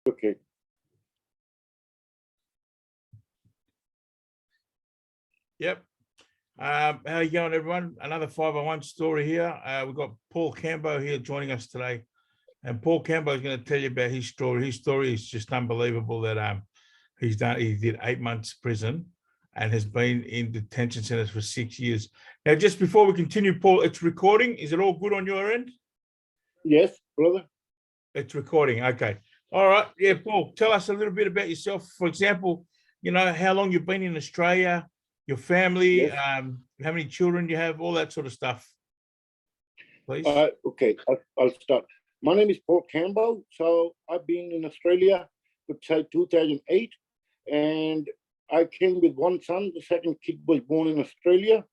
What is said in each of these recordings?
Okay. Yep. How you going, everyone? Another 501 story here. We've got Paul KAMBO here joining us today. And Paul KAMBO is going to tell you about his story. His story is just unbelievable that he did 8 months prison and has been in detention centers for 6 years. Now, just before we continue, Paul, it's recording. Is it all good on your end? Yes, brother. It's recording. Okay. All right. Yeah, Paul, tell us a little bit about yourself. For example, how long you've been in Australia, your family, Yes. how many children you have, all that sort of stuff, please. Okay, I'll start. My name is Paul KAMBO. So I've been in Australia since 2008, and I came with one son. The second kid was born in Australia,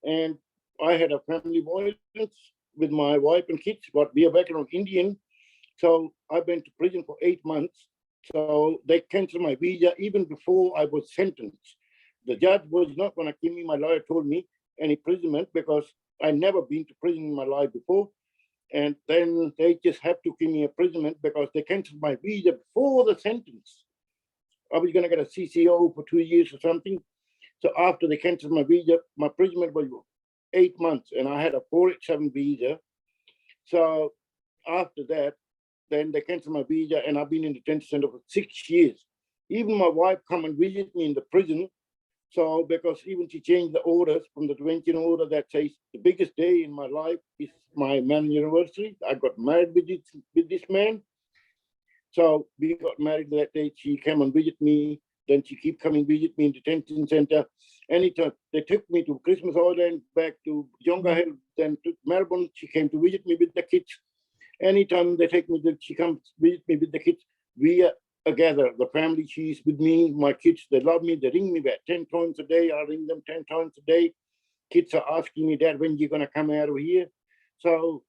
and I had a family violence with my wife and kids, but we are background Indian. So I've been to prison for 8 months. So they canceled my visa even before I was sentenced. The judge was not going to give me, my lawyer told me, any imprisonment because I'd never been to prison in my life before. And then they just have to give me imprisonment because they canceled my visa before the sentence. I was going to get a CCO for 2 years or something. So after they canceled my visa, my imprisonment was 8 months, and I had a 487 visa. So after that, then they canceled my visa, and I've been in the detention center for 6 years. Even my wife come and visit me in the prison. So because even she changed the orders from the detention order that says the biggest day in my life is my man anniversary. I got married with this man. So we got married that day. She came and visit me. Then she keep coming visit me in detention center. Anytime they took me to Christmas Island, back to Yongah Hill, then to Melbourne. She came to visit me with the kids. Anytime they take me, she comes visit me with the kids. We are together. The family, she's with me. My kids, they love me. They ring me back 10 times a day. I ring them 10 times a day. Kids are asking me, Dad, when you going to come out of here? So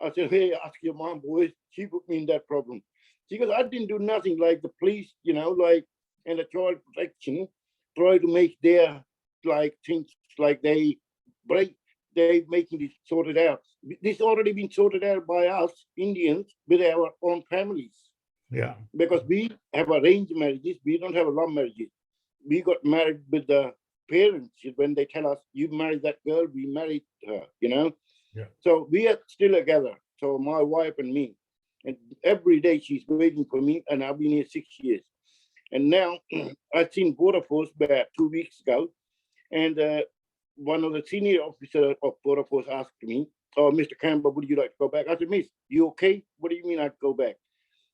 I said, hey, ask your mom, boys. She put me in that problem. She goes, I didn't do nothing like the police, and the child protection try to make their things like they making it sorted out. This already been sorted out by us Indians with our own families. Yeah. Because we have arranged marriages, we don't have a love marriages. We got married with the parents when they tell us, you married that girl, we married her, Yeah. So we are still together. So my wife and me. And every day she's waiting for me, and I've been here 6 years. And now I've seen Border Force about 2 weeks ago, and one of the senior officers of Border Force asked me, oh, Mr. KAMBO, would you like to go back? I said, Miss, you okay? What do you mean I'd go back?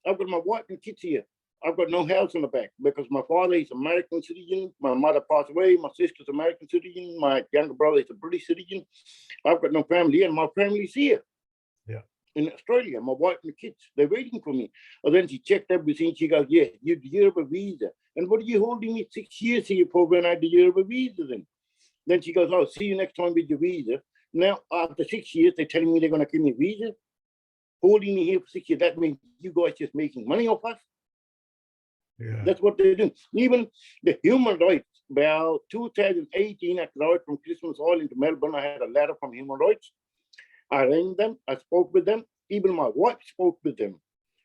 I've got my wife and kids here. I've got no house in the back because my father is American citizen. My mother passed away. My sister's American citizen. My younger brother is a British citizen. I've got no family, and my family's here. Yeah. In Australia, my wife and the kids, they're waiting for me. And then she checked everything. She goes, yeah, you deserve a visa. And what are you holding me 6 years here for when I deserve a visa then? Then she goes, oh, see you next time with your visa. Now, after 6 years, they're telling me they're going to give me a visa. Holding me here for 6 years, that means you guys just making money off us. Yeah. That's what they're doing. Even the human rights, about 2018, I arrived from Christmas Island to Melbourne. I had a letter from human rights. I rang them, I spoke with them. Even my wife spoke with them.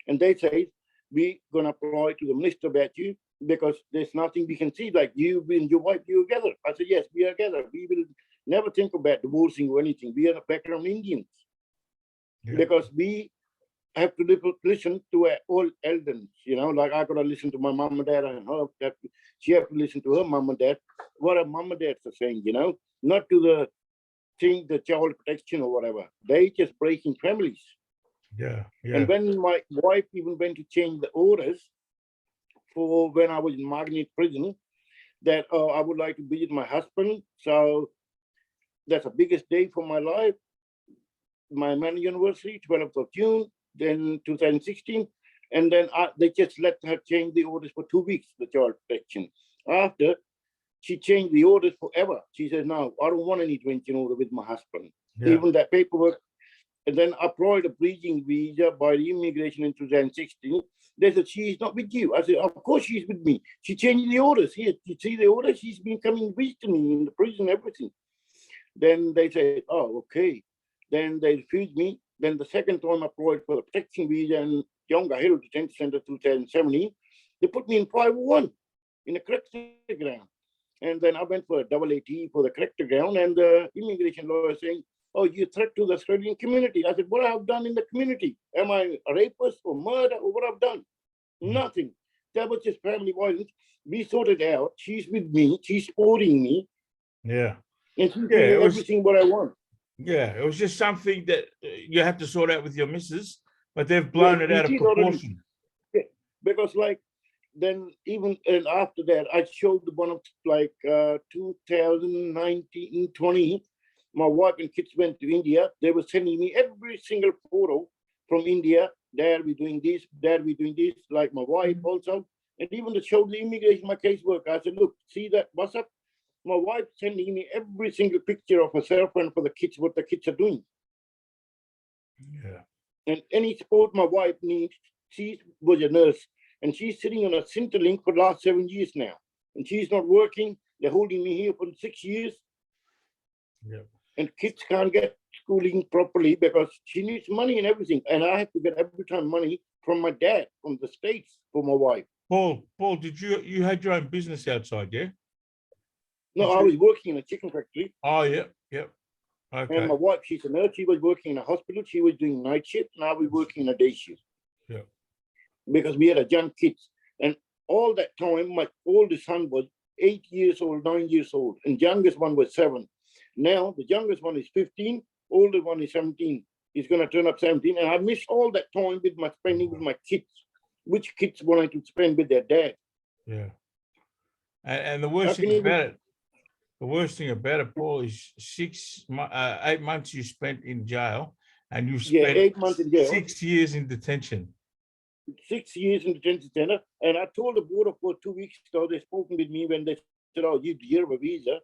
And they say, we're going to apply to the minister about you because there's nothing we can see, like you and your wife, you're together. I said, yes, we are together. We will never think about divorcing or anything. We are the background Indians. Yeah. Because we have to listen to our old elders, like I got to listen to my mom and dad, and she have to listen to her mom and dad, what her mom and dad are saying, not to the thing, the child protection or whatever. They just breaking families. Yeah, yeah. And when my wife even went to change the orders for when I was in Magnet prison, that I would like to visit my husband. So that's the biggest day for my life. My man anniversary, 12th of June, then 2016. And then they just let her change the orders for 2 weeks, the child protection. After, she changed the orders forever. She said, no, I don't want any detention order with my husband. Yeah. Even that paperwork. And then applied a bridging visa by the immigration in 2016. They said, she's not with you. I said, of course she's with me. She changed the orders. Here, you see the orders? She's been coming visiting me in the prison, everything. Then they said, oh, okay. Then they refused me. Then the second time I applied for the protection visa, and Yongah Hill Detention Center 2017. They put me in private one in a correctional ground. And then I went for a double AT for the corrector ground, and the immigration lawyer saying, "Oh, you're a threat to the Australian community." I said, "What have I done in the community? Am I a rapist or murder or what I've done?" Nothing. That was just family violence. We sorted out. She's with me. She's supporting me. Yeah. And she's Yeah, doing everything what I want. Yeah, it was just something that you have to sort out with your missus, but they've blown it out of proportion. Because like, then even and after that, I showed one of like 2019, 20, my wife and kids went to India. They were sending me every single photo from India. Dad, we're doing this. Dad, we're doing this. Like my wife also. And even to show the immigration, my caseworker, I said, "Look, see that? What's up?" My wife sending me every single picture of herself and for the kids, what the kids are doing. Yeah. And any support my wife needs, she was a nurse. And she's sitting on a Centrelink for the last 7 years now. And she's not working. They're holding me here for 6 years. Yeah. And kids can't get schooling properly because she needs money and everything. And I have to get every time money from my dad, from the States, for my wife. Paul, did you had your own business outside, yeah? No, I was working in a chicken factory. Oh, yeah. Okay. And my wife, she's a nurse. She was working in a hospital. She was doing night shift. And I was working in a day shift. Yeah. Because we had a young kids. And all that time, my oldest son was 8 years old, 9 years old. And youngest one was 7. Now, the youngest one is 15. Older one is 17. He's going to turn up 17. And I miss all that time with my spending with my kids. Which kids wanted to spend with their dad. Yeah. And the worst thing about it, Paul, is 8 months you spent in jail, and you spent 8 months in jail. 6 years in detention. 6 years in the detention center. And I told the border for 2 weeks ago, they spoken with me when they said, "Oh, you have a visa.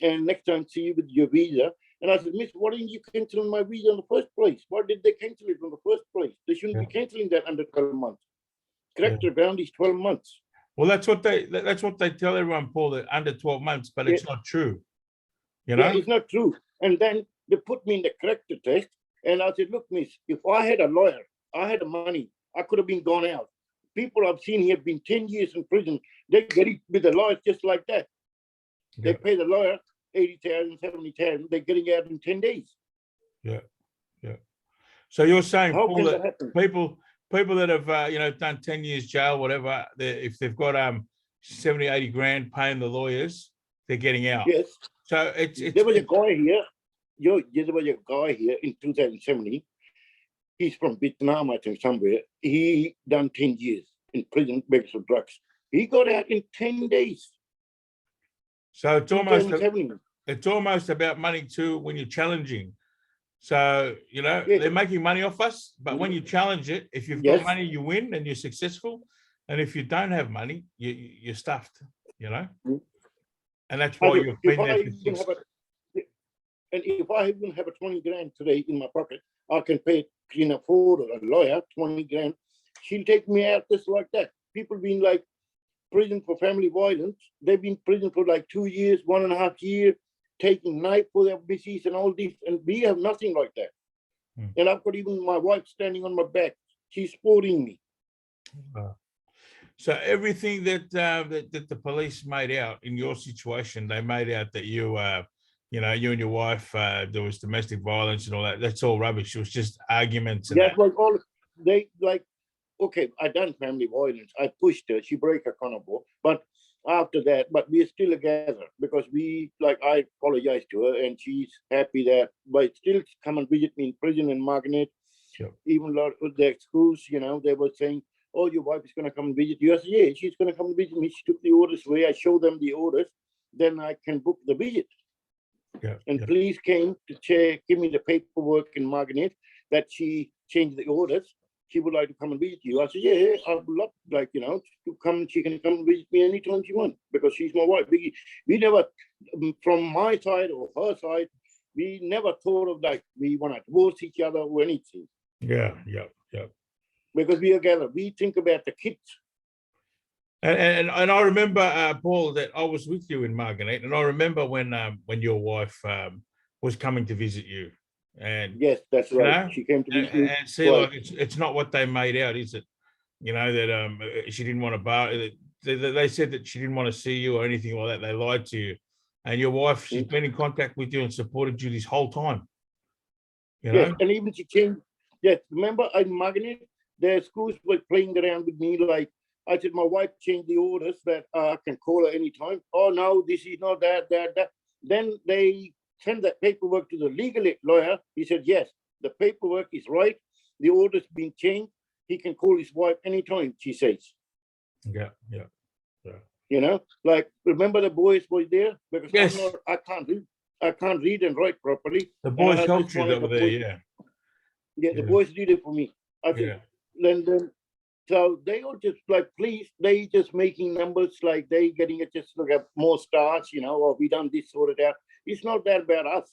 And next time see you with your visa." And I said, "Miss, why didn't you cancel my visa in the first place? Why did they cancel it in the first place? They shouldn't be canceling that under 12 months. Corrector ground is 12 months. Well, that's what they tell everyone, Paul, that under 12 months, but it's not true. You know? Yeah, it's not true. And then they put me in the corrector test. And I said, "Look, miss, if I had a lawyer, I had the money, I could have been gone out. People I've seen here have been 10 years in prison. They get it with the lawyers just like that. They pay the lawyer 80,000, 70,000. They're getting out in 10 days. Yeah. So you're saying, how Paul, can that that happen? people that have done 10 years jail, whatever, if they've got 70, 80 grand paying the lawyers, they're getting out. Yes. So there was a guy here. There was a guy here in 2017. He's from Vietnam, I think, somewhere. He done 10 years in prison because of drugs. He got out in 10 days. So it's almost about money too when you're challenging. So, they're making money off us, but when you challenge it, if you've got money, you win and you're successful. And if you don't have money, you're stuffed, And that's why you've been there for 6. And if I even have a 20 grand today in my pocket, I can afford a lawyer 20 grand. She'll take me out just like that. People been like prison for family violence. They've been in prison for like 2 years, 1.5 years, taking knife for their missus and all this. And we have nothing like that. And I've got even my wife standing on my back. She's supporting me. So everything that the police made out in your situation, they made out that you and your wife, there was domestic violence and all that. That's all rubbish. It was just arguments. That's like all they like. Okay, I done family violence. I pushed her. She broke her collarbone. But after that, we're still together because I apologize to her and she's happy that, but still come and visit me in prison in Margaret. Sure. Even with the schools, they were saying, "Oh, your wife is going to come and visit you." I said, "Yeah, she's going to come and visit me." She took the orders away. I show them the orders. Then I can book the visit. Police came to give me the paperwork in Margaret that she changed the orders. She would like to come and visit you. I said, "Yeah, I would love, to come. She can come and visit me anytime she wants because she's my wife." We never, from my side or her side, we never thought of we want to divorce each other or anything. Yeah. Because we are together. We think about the kids. And I remember, Paul, that I was with you in Margaret, and I remember when your wife was coming to visit you, And Yes, that's you right. know, She came to and, meet me. and see, Right. like it's not what they made out, is it? You know that she didn't want to bar. They said that she didn't want to see you or anything like that. They lied to you, and your wife, she's been in contact with you and supported you this whole time. You Yes, know, and even she changed. Yes, remember in Magnet, the schools were playing around with me. Like I said, my wife changed the orders that I can call her anytime. Oh no, this is not that. Then they sent that paperwork to the legal lawyer. He said, yes, the paperwork is right. The order's been changed. He can call his wife anytime, she says. yeah. You know, like remember the boys were there because Yes, I can't read and write properly, the and boys I helped just you that wanted were the there. boys. Yeah, Yeah, the yeah, boys did it for me. I said, yeah. then so they all just like, please, they just making numbers like they getting it just look at more stars, you know, or we done this sorted out. It's not that about us.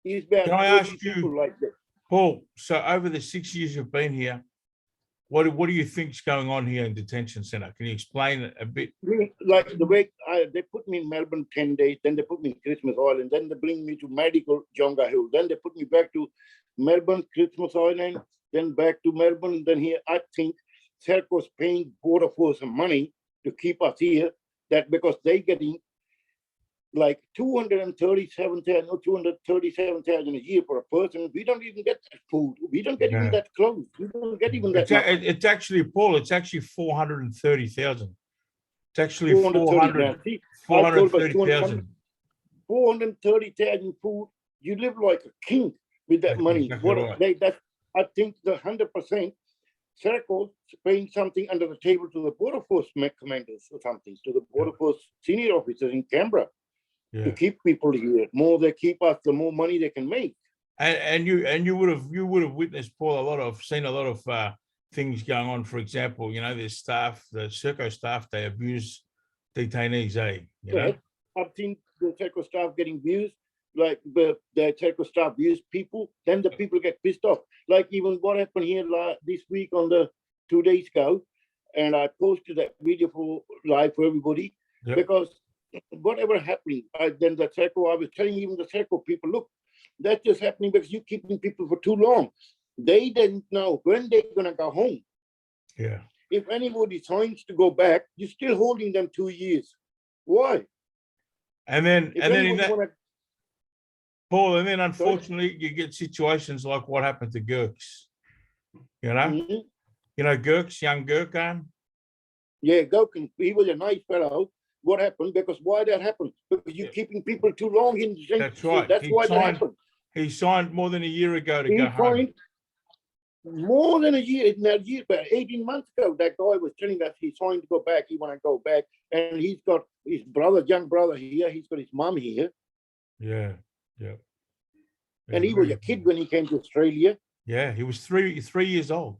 It's Can about I hurting ask people you, like that. Paul? So over the 6 years you've been here, what do you think's going on here in detention center? Can you explain a bit? Like the way they put me in Melbourne 10 days, then they put me in Christmas Island, then they bring me to medical Yongah Hill, then they put me back to Melbourne, Christmas Island, then back to Melbourne, then here. I think Serco's paying Border Force some money to keep us here, that because they getting like 237,000 or 237,000 a year for a person. We don't even get that food. We don't get even Yeah. that clothes. We don't get even that much. It's actually, Paul, it's actually 430,000. It's actually 430,000. See, I told about 430,000. 430,000 food. You live like a king with that That's money. exactly What right. they that I think the 100% Serco paying something under the table to the Border Force commanders or something, to the Border Force senior officers in Canberra to Yeah. keep people here. More they keep us, the more money they can make. And you would have witnessed, Paul, seen a lot of things going on. For example, you know, there's staff, the Serco staff, they abuse detainees, you know? Yes, I've seen the Serco staff getting abused, like the Serco staff abuse people, then the people get pissed off. Like even what happened here this week on the 2 days ago, and I posted that video for live for everybody, Yep. because whatever happening, then the Serco, I was telling even the Serco people, look, that's just happening because you're keeping people for too long. They didn't know when they're gonna go home. Yeah. If anybody signs to go back, you're still holding them 2 years. Why? And then If in anybody that, wanna, Paul, and then sorry? unfortunately you get situations like what happened to Gurks, you know? Mhm. You know, Gurks, young Gurkhan. Yeah, Gokhan, he was a nice fellow. What happened? Because why that happened? Because you're Yeah. keeping people too long in That's detention. right. That's why that happened. He signed more than a year ago to He go home. signed more than a year, about 18 months ago. That guy was telling us he signed to go back. He want to go back, and he's got his brother, young brother here. He's got his mom here, Yeah, yeah. and he was a kid when he came to Australia. Yeah, he was three years old.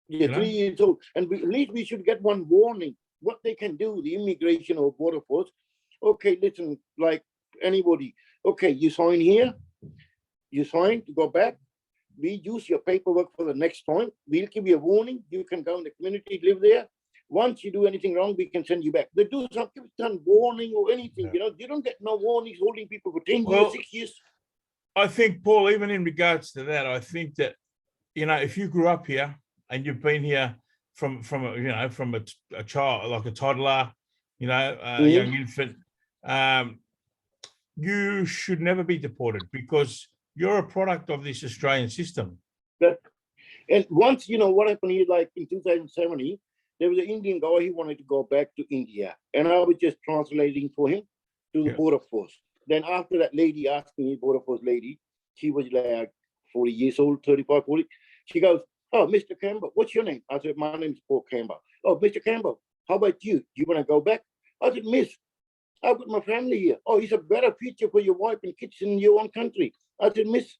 Yeah, You know? 3 years old, and at least we should get one warning. What they can do, the immigration or border force. Okay, listen, like anybody. Okay, you sign here. You sign to go back. We use your paperwork for the next time. We'll give you a warning. You can go in the community, live there. Once you do anything wrong, we can send you back. They do some warning or anything. Yeah. You know, you don't get no warnings holding people for 10 Well, years, 6 years. I think, Paul, even in regards to that, I think that, you know, if you grew up here and you've been here from a child, like a toddler, you know, a young infant, you should never be deported because you're a product of this Australian system. That, and once, you know, what happened here, like in 2017, there was an Indian guy, he wanted to go back to India. And I was just translating for him to the Yeah. border force. Then after that lady asked me, border force lady, she was like 40 years old, 35, 40. She goes, oh, Mr. Campbell, what's your name? I said, my name's Paul Campbell. Oh, Mr. Campbell, how about you? Do you want to go back? I said, miss, I've got my family here. Oh, it's a better future for your wife and kids in your own country. I said, miss,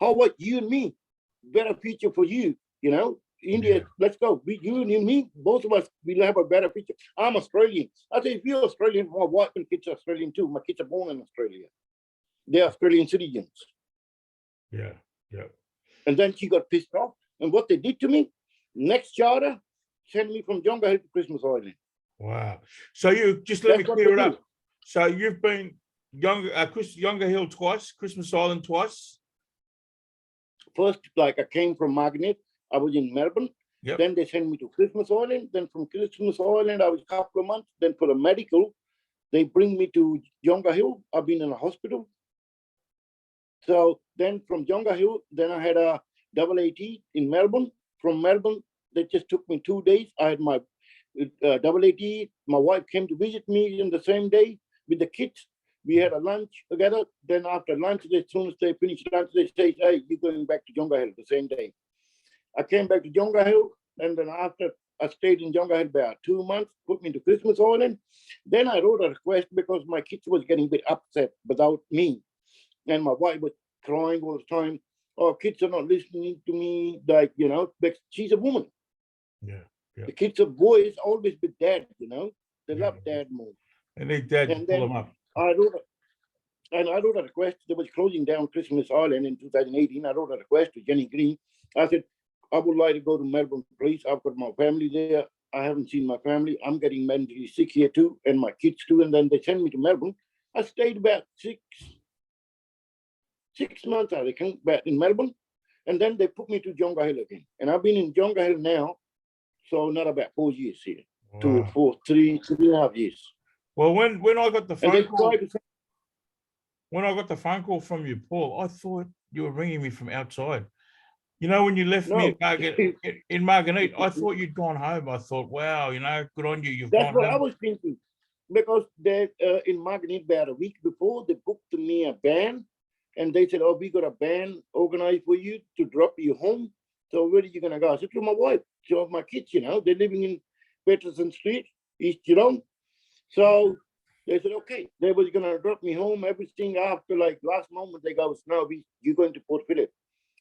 how about you and me? Better future for you, you know? India, Yeah. let's go. You and me, both of us, we'll have a better future. I'm Australian. I said, if you're Australian, my wife and kids are Australian too. My kids are born in Australia. They're Australian citizens. Yeah, yeah. And then she got pissed off. And what they did to me, next charter, sent me from Yongah Hill to Christmas Island. Wow. So you just let me That's what clear they it do. up. So you've been Yongah Hill twice, Christmas Island twice, first, like I came from Magnet, I was in Melbourne. Yep. Then they sent me to Christmas Island. Then from Christmas Island, I was a couple of months. Then for the medical, they bring me to Yongah Hill. I've been in a hospital. So then from Yongah Hill, then I had a double AT in Melbourne. From Melbourne, they just took me 2 days. I had my double AT. My wife came to visit me in the same day with the kids. We had a lunch together. Then after lunch, as soon as they finished lunch, they say, hey, you're going back to Yongah Hill the same day. I came back to Yongah Hill, and then after I stayed in Yongah Hill about 2 months, put me to Christmas Island. Then I wrote a request because my kids was getting a bit upset without me. And my wife was crying all the time. Oh, kids are not listening to me, like, but she's a woman. Yeah. The kids are boys, always with dad, They love dad more. They need dad to pull them up. I wrote a request. They was closing down Christmas Island in 2018. I wrote a request to Jenny Green. I said, I would like to go to Melbourne, please. I've got my family there. I haven't seen my family. I'm getting mentally sick here too, and my kids too. And then they sent me to Melbourne. I stayed about six months, I reckon, back in Melbourne. And then they put me to Yongah Hill again. And I've been in Yongah Hill now, so not about 4 years here. Wow. 3.5 years. Well, when I got the And phone call, when I got the phone call from you, Paul, I thought you were ringing me from outside. When you left me in Margate, I thought you'd gone home. I thought, wow, good on you. You've That's gone what I home. was thinking. Because they in Margate about a week before, they booked me a van, and they said, oh, we got a van organized for you to drop you home. So where are you going to go? I said, to my wife, to my kids, they're living in Peterson Street, East Geelong. So they said, okay, they was going to drop me home, everything. After like last moment, they go, no, you're going to Port Phillip.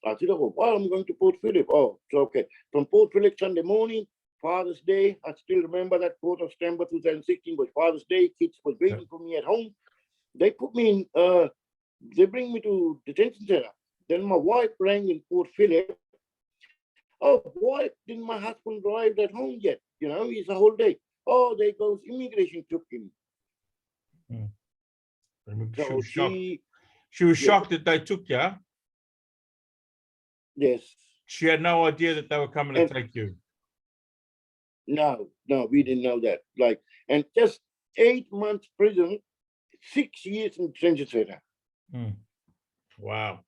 I said, oh, well, I'm going to Port Phillip. Oh, so okay. From Port Phillip Sunday morning, Father's Day, I still remember that 4th of September 2016 was Father's Day. Kids was waiting for me at home. They put me in, they bring me to detention center. Then my wife rang in Port Phillip. Oh, why didn't my husband arrive at home yet? It's a whole day. Oh, there goes immigration took him. So she was shocked that they took you. Yes. She had no idea that they were coming to take you. No, we didn't know that. And just 8 months prison, 6 years in detention center. Wow.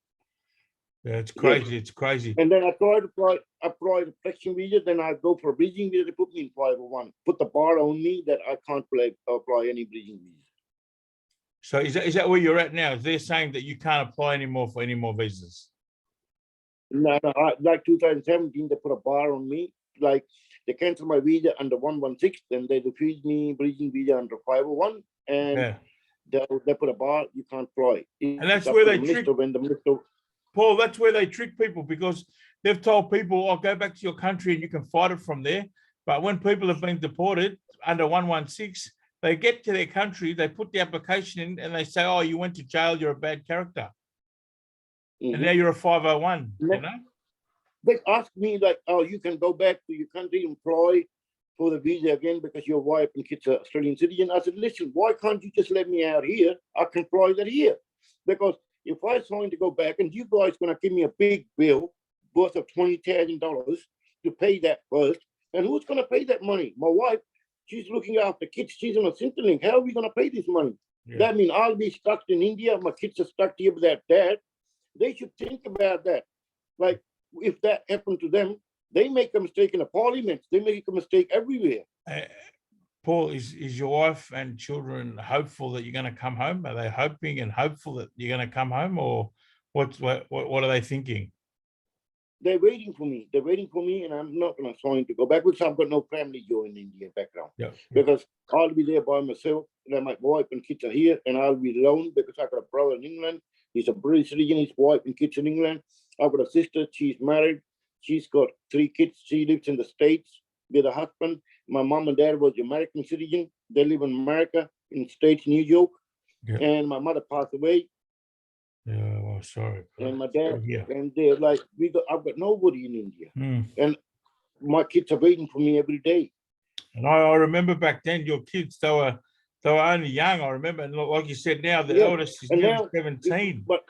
Yeah, it's crazy. Yes. It's crazy. And then I tried to apply the flexion visa. Then I go for a bridging visa. They put me in 501. Put the bar on me that I can't apply any bridging visa. So is that where you're at now? They're saying that you can't apply anymore for any more visas? No, like 2017, they put a bar on me. Like they canceled my visa under 116, then they refused me bridging visa under 501, and they put a bar. You can't apply. And that's where they trick. Paul, that's where they trick people, because they've told people, "Oh, go back to your country and you can fight it from there." But when people have been deported under 116, they get to their country, they put the application in, and they say, "Oh, you went to jail. You're a bad character." And now you're a 501, They asked me like, oh, you can go back to your country, employ for the visa again because your wife and kids are Australian citizen. I said, listen, why can't you just let me out here? I can employ that here. Because if I sign to go back and you guys going to give me a big bill worth of $20,000 to pay that first, and who's going to pay that money? My wife, she's looking after kids. She's on a Centrelink. How are we going to pay this money? That means I'll be stuck in India. My kids are stuck here with their dad. They should think about that. Like, if that happened to them, they make a mistake in the parliament. They make a mistake everywhere. Paul, is your wife and children hopeful that you're going to come home? Are they hoping and hopeful that you're going to come home, or what are they thinking? They're waiting for me. They're waiting for me, and I'm not going to sign to go back because I've got no family here in India background. Because I'll be there by myself, and my wife and kids are here, and I'll be alone because I've got a brother in England. He's a British citizen, his wife and kids in England. I've got a sister, she's married. She's got 3 kids. She lives in the States with a husband. My mom and dad was American citizen. They live in America, in the States, New York. And my mother passed away. Yeah, well, sorry. And my dad, and they're like, I've got nobody in India. And my kids are waiting for me every day. And I remember back then, your kids, they were only young. I remember, and like you said, now the eldest is now 17. But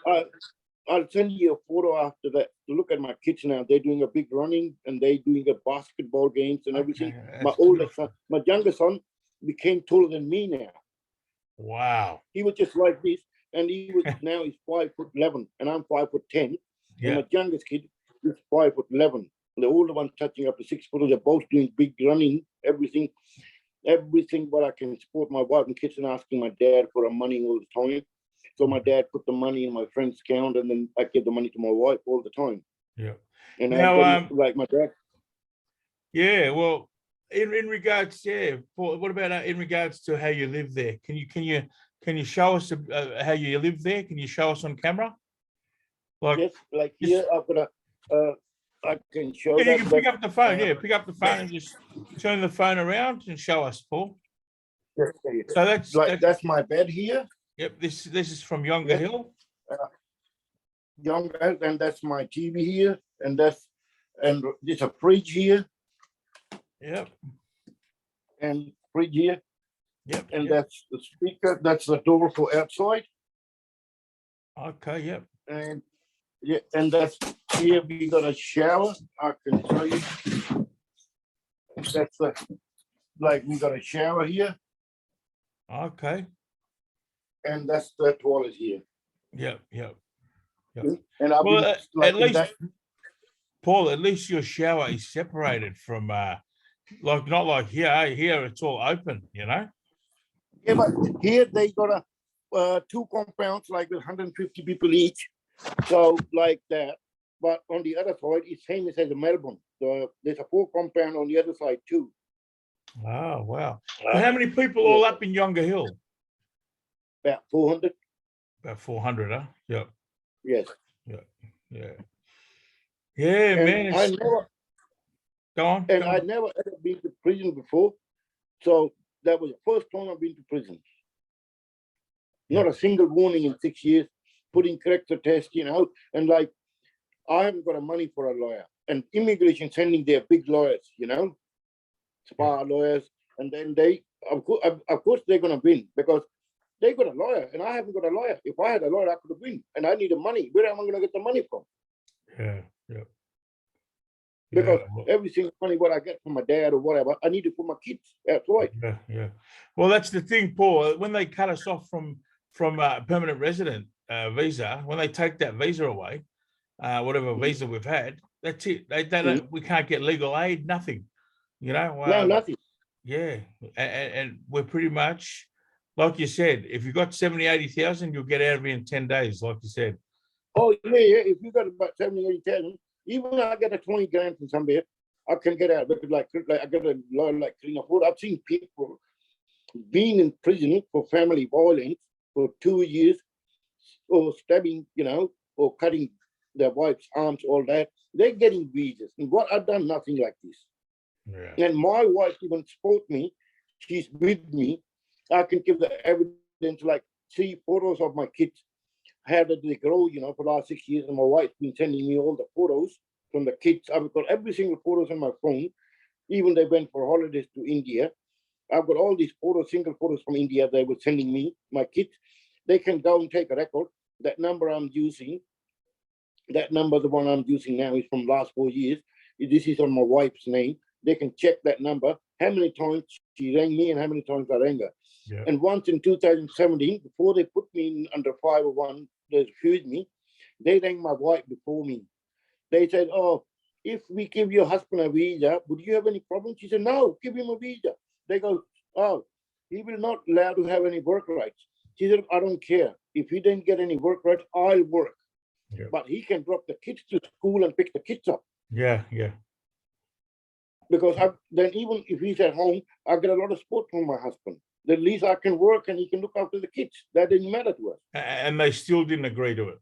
I'll send you a photo after that to look at my kids now. They're doing a big running and they're doing a basketball games and everything. Okay, My that's oldest beautiful. son, my youngest son became taller than me now. Wow. He was just like this, and he was now he's 5'11", and I'm 5'10", and Yeah. my youngest kid is 5'11". The older one touching up to 6 foot. They're both doing big running, everything. But I can support my wife and kids and asking my dad for money all the time. So my dad put the money in my friend's account, and then I give the money to my wife all the time. Yeah. And I'm Now, very like my dad. yeah, well, in regards, yeah, Paul, what about in regards to how you live there? Can you show us how you live there? Can you show us on camera? Like, Yes, like just, here I've got I can show yeah, you that. can pick up the phone. Uh, Yeah, pick up the phone and just turn the phone around and show us, Paul. yes, So that's my bed here. yep. This is from Yongah Yes. Hill. Younger, and that's my TV here, and there's a fridge here, Yep. and fridge here, Yep. and Yep. that's the speaker. That's the door for outside, Okay. Yep. and yeah, and that's here. We got a shower. I can tell you. That's like we got a shower here, Okay. and that's the toilet here. Yep. Yep. And I've Well, been like at in least, that. Paul, at least your shower is separated from like not like here. Here it's all open, you know. Yeah, but here they got a 2 compounds like with 150 people each, so like that. But on the other side, it's same as Melbourne. So there's a 4 compound on the other side too. Oh wow! So how many people all up in Yongah Hill? About 400. About 400, huh? Yep. Yes. Yeah. Yeah. Yeah, And man. I It's never go on. and Go I on. never ever been to prison before. So that was the first time I've been to prison. Not Yeah. a single warning in 6 years, putting character test, and like I haven't got the money for a lawyer. And immigration sending their big lawyers, spa lawyers, and then they of course they're gonna win because they got a lawyer and I haven't got a lawyer. If I had a lawyer, I could have win. And I need the money. Where am I gonna get the money from? Yeah. Yeah. Because Yeah. Well, every single money what I get from my dad or whatever, I need it for my kids. That's right. yeah. Yeah. Well, that's the thing, Paul. When they cut us off from permanent resident visa, when they take that visa away, whatever visa we've had, that's it. They don't, we can't get legal aid, nothing. You know, No, nothing. yeah, and we're pretty much, like you said, if you got 70, 80,000, you'll get out of here in 10 days, like you said. Oh yeah. If you got about 70, 80,000, even I get a 20 grand from somewhere, I can get out. Because like I got a lawyer like Clean Up Food. I've seen people being in prison for family violence for 2 years, or stabbing, or cutting their wife's arms, all that. They're getting visas. And what I've done, nothing like this. Yeah. And my wife even support me. She's with me. I can give the evidence, like 3 photos of my kids, how did they grow, for the last 6 years. And my wife's been sending me all the photos from the kids. I've got every single photos on my phone. Even they went for holidays to India. I've got all these photos, single photos from India they were sending me, my kids. They can go and take a record. That number I'm using, the one I'm using now is from last 4 years. This is on my wife's name. They can check that number, how many times she rang me and how many times I rang her. Yeah. And once in 2017, before they put me in under 501, they refused me, they rang my wife before me. They said, oh, if we give your husband a visa, would you have any problem? She said, no, give him a visa. They go, oh, he will not allowed to have any work rights. She said, I don't care. If he didn't get any work rights, I'll work. Yeah. But he can drop the kids to school and pick the kids up. Yeah. Yeah. Because then even if he's at home, I get a lot of support from my husband. At least I can work and he can look after the kids. That didn't matter to us. And they still didn't agree to it.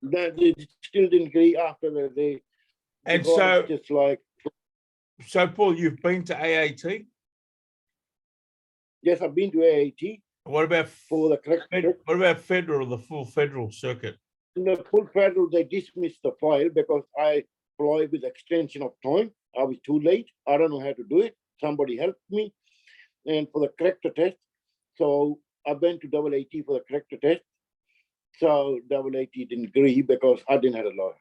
That they still didn't agree after they. And so, just like. So Paul, you've been to AAT? Yes, I've been to AAT. What about for the correct? What about federal, the full federal circuit? In the full federal, they dismissed the file because I applied with extension of time. I was too late. I don't know how to do it. Somebody helped me. And for the character test, so I went to AAT for the character test. So double AT didn't agree because I didn't have a lawyer.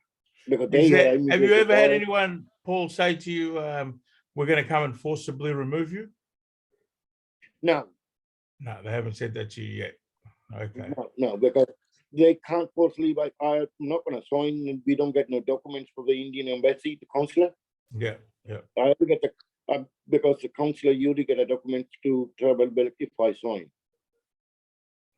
Because they Is had that, an have you immigration ever had lawyer. anyone, Paul, say to you, we're going to come and forcibly remove you? No, No, they haven't said that to you yet. Okay. no, because they can't forcibly, like, I'm not going to sign, and we don't get no documents for the Indian embassy, the consular. Yeah, yeah. I have to get the, because the consular usually get a document to travel back if I sign.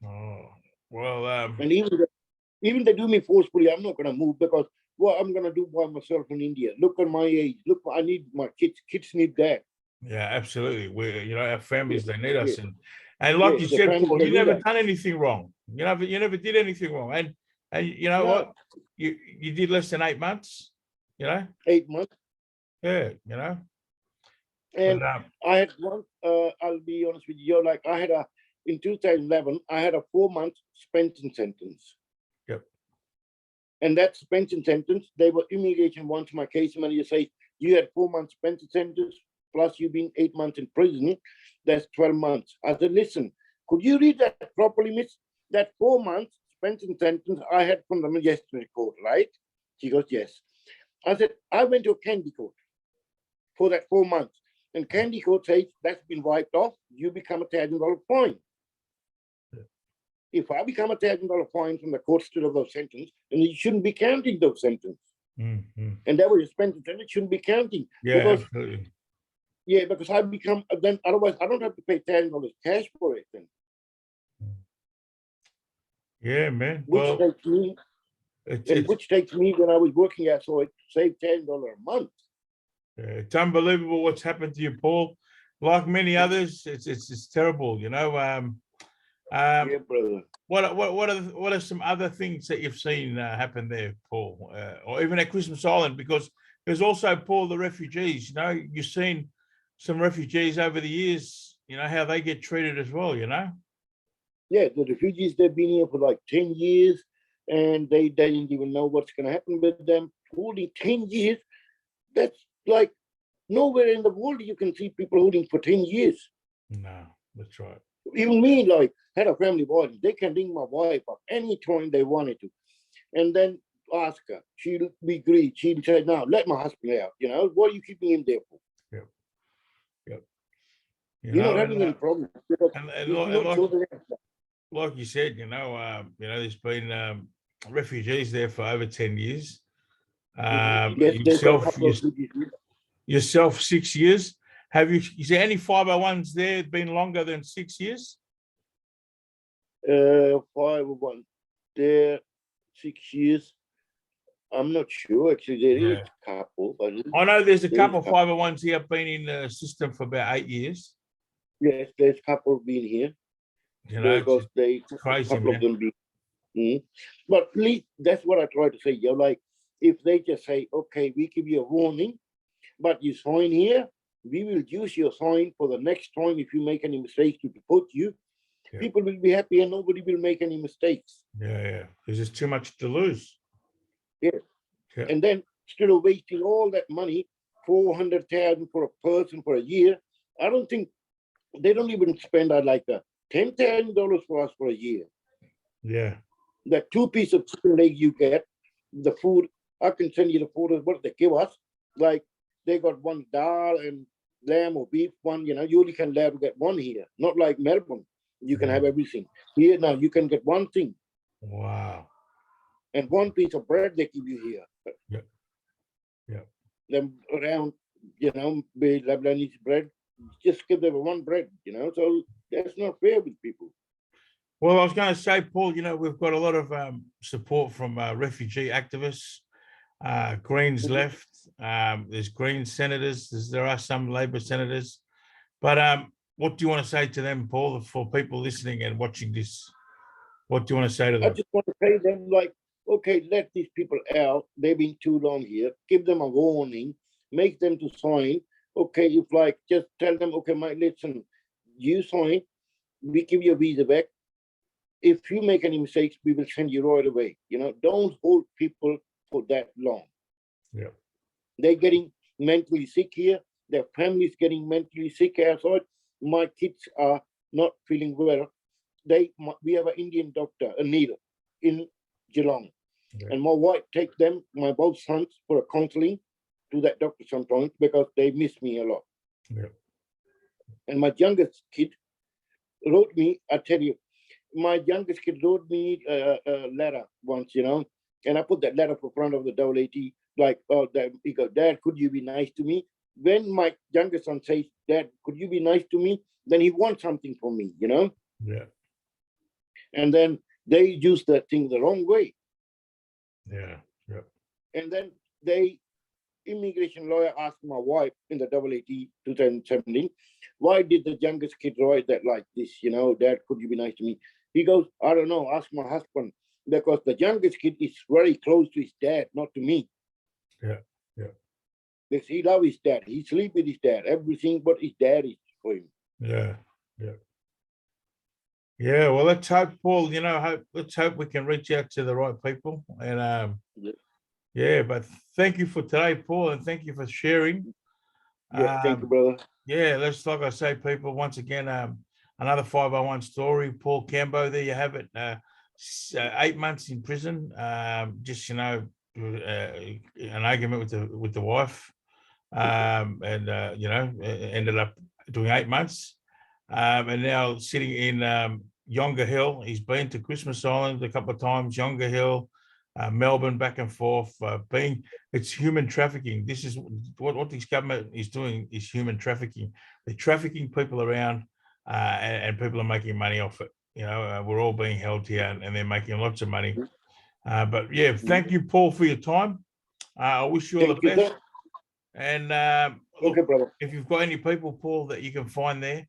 Oh, well, And even they do me forcefully, I'm not going to move because what I'm going to do by myself in India. Look at my age. Look, I need my kids. Kids need that. yeah, absolutely. We, you know, our families, they need us. Yeah, And like yeah, you the said, families Paul, they you need never that. done anything wrong. You never did anything wrong. And you know No, what? You did less than 8 months, you know? 8 months. Yeah, you know. And But I had one, I'll be honest with you, like I had in 2011, I had a 4-month suspension sentence. yep. And that suspension sentence, they were immigration once my case manager says, you had 4 months suspension sentence, plus you've been 8 months in prison, that's 12 months. I said, listen, could you read that properly, miss? That 4 months suspension sentence I had from the magistrate court, right? She goes, yes. I said, I went to a candy court for that 4 months. And candy court says that's been wiped off, you become $1,000 fine. If I become $1,000 fine from the court still of those sentence, then you shouldn't be counting those sentences. Mm-hmm. And that was spent, it shouldn't be counting. Yeah, because, absolutely. Yeah, because I become, then otherwise I don't have to pay $1,000 cash for it then. Yeah, man. Which Well, takes me, which takes me when I was working at, so I saved $10 a month. it's unbelievable what's happened to you, Paul. Like many others, it's terrible, you know. Yeah, brother. What are some other things that you've seen happen there, Paul, or even at Christmas Island? Because there's also, Paul, the refugees. You know, you've seen some refugees over the years. You know how they get treated as well. You know. Yeah, the refugees, they've been here for like 10 years and they didn't even know what's going to happen with them. Holding 10 years, that's like nowhere in the world you can see people holding for 10 years. No, that's right. Even me, like, had a family body. They can ring my wife up any time they wanted to. And then ask her. She'll be agreed. She'll say, now, let my husband out. You know, what are you keeping him there for? Yep. Yep. You're not having any problems. Like you said, there's been refugees there for over 10 years. Yourself 6 years. Is there any 501s there been longer than 6 years? 501 there, 6 years. I'm not sure. Actually, there is a couple. But I know there's a couple 501s here been in the system for about 8 years. Yes, there's a couple been here. You know, because it's crazy, couple man. of them be. But at least that's what I try to say. You're like, if they just say, okay, we give you a warning, but you sign here, we will use your sign for the next time. If you make any mistakes to deport you, people will be happy and nobody will make any mistakes. Yeah, because there's too much to lose. Yeah. And then instead of wasting all that money, 400,000 for a person for a year, I don't think they don't even spend like $10,000 for us for a year. Yeah. That 2 pieces of chicken leg you get, the food, I can send you the photos, what they give us. Like they got one dal and lamb or beef, one, you only can allowed to get one here. Not like Melbourne. You can have everything. Here now you can get one thing. Wow. And 1 piece of bread they give you here. Yeah. Them around, Lebanese bread, just give them one bread, so that's not fair with people. Well, I was going to say, Paul, we've got a lot of support from refugee activists, Greens left, there's Green senators, there are some Labor senators. But what do you want to say to them, Paul, for people listening and watching this? What do you want to say to them? I just want to say to them, like, okay, let these people out. They've been too long here. Give them a warning. Make them to sign. Okay, if just tell them, okay, listen, you sign. We give you a visa back. If you make any mistakes, we will send you right away. Don't hold people for that long. Yeah. They're getting mentally sick here. Their families getting mentally sick outside. My kids are not feeling well. We have an Indian doctor, a needle. in Geelong. Okay. And my wife take them, my both sons, for a counseling to that doctor sometimes because they miss me a lot. Yeah. And my youngest kid wrote me, I tell you, my youngest kid wrote me a letter once, and I put that letter in front of the AAT, like, oh, he goes, Dad, could you be nice to me? When my youngest son says, Dad, could you be nice to me? Then he wants something from me, Yeah. And then they use that thing the wrong way. Yeah. Yeah. And then immigration lawyer asked my wife in the AAT 2017, why did the youngest kid write that like this? Dad, could you be nice to me? He goes, I don't know, ask my husband, because the youngest kid is very close to his dad, not to me. Yeah. Yeah. Because he loves his dad. He sleeps with his dad, everything but his dad is for him. Yeah. Yeah. Yeah. Well, let's hope, Paul, let's hope we can reach out to the right people. And yeah, but thank you for today, Paul, and thank you for sharing. Yeah, thank you, brother. Yeah, let's, like I say, people, once again, another 501 story. Paul KAMBO, there you have it. 8 months in prison, just, an argument with the wife, and ended up doing 8 months, and now sitting in Yongah Hill. He's been to Christmas Island a couple of times, Yongah Hill, Melbourne, back and forth. It's human trafficking. This is what this government is doing, is human trafficking. They're trafficking people around, and people are making money off it. We're all being held here, and they're making lots of money. But yeah, thank you, Paul, for your time. I wish you all the best. Sir. And Okay, brother. if you've got any people, Paul, that you can find there,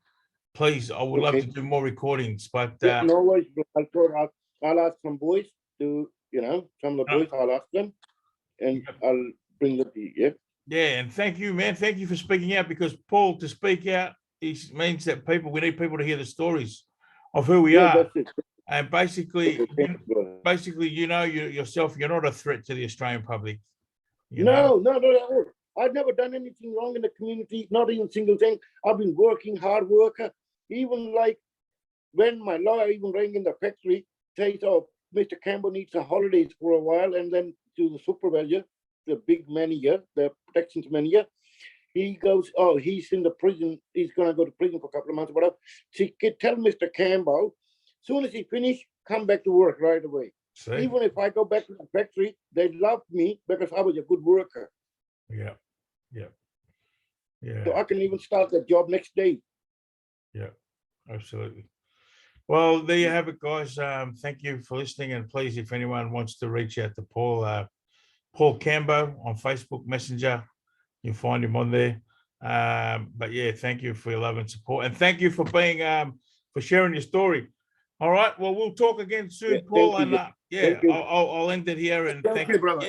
please, I would love to do more recordings. But no worries, bro. I'll ask some boys to, some of the boys, I'll ask them, and I'll bring them to you. Yeah. Yeah, and thank you, man. Thank you for speaking out, because Paul, to speak out, means that we need people to hear the stories of who we are. That's it. And basically, Okay, yourself, you're not a threat to the Australian public. No, not at all. I've never done anything wrong in the community, not even a single thing. I've been working, hard worker. Even like when my lawyer even rang in the factory, says, oh, Mr. KAMBO needs a holidays for a while, and then to the supervisor, the big manager, the protections manager, he goes, oh, he's in the prison. He's going to go to prison for a couple of months, whatever. She could tell Mr. KAMBO, soon as he finished, come back to work right away. See? Even if I go back to the factory, they loved me because I was a good worker. Yeah, yeah, yeah. So I can even start the job next day. Yeah, absolutely. Well, there you have it, guys. Thank you for listening. And please, if anyone wants to reach out to Paul, Paul KAMBO on Facebook Messenger, you'll find him on there. But yeah, thank you for your love and support, and thank you for being for sharing your story. All right. Well, we'll talk again soon, Paul. And I'll end it here. And thank you, brother.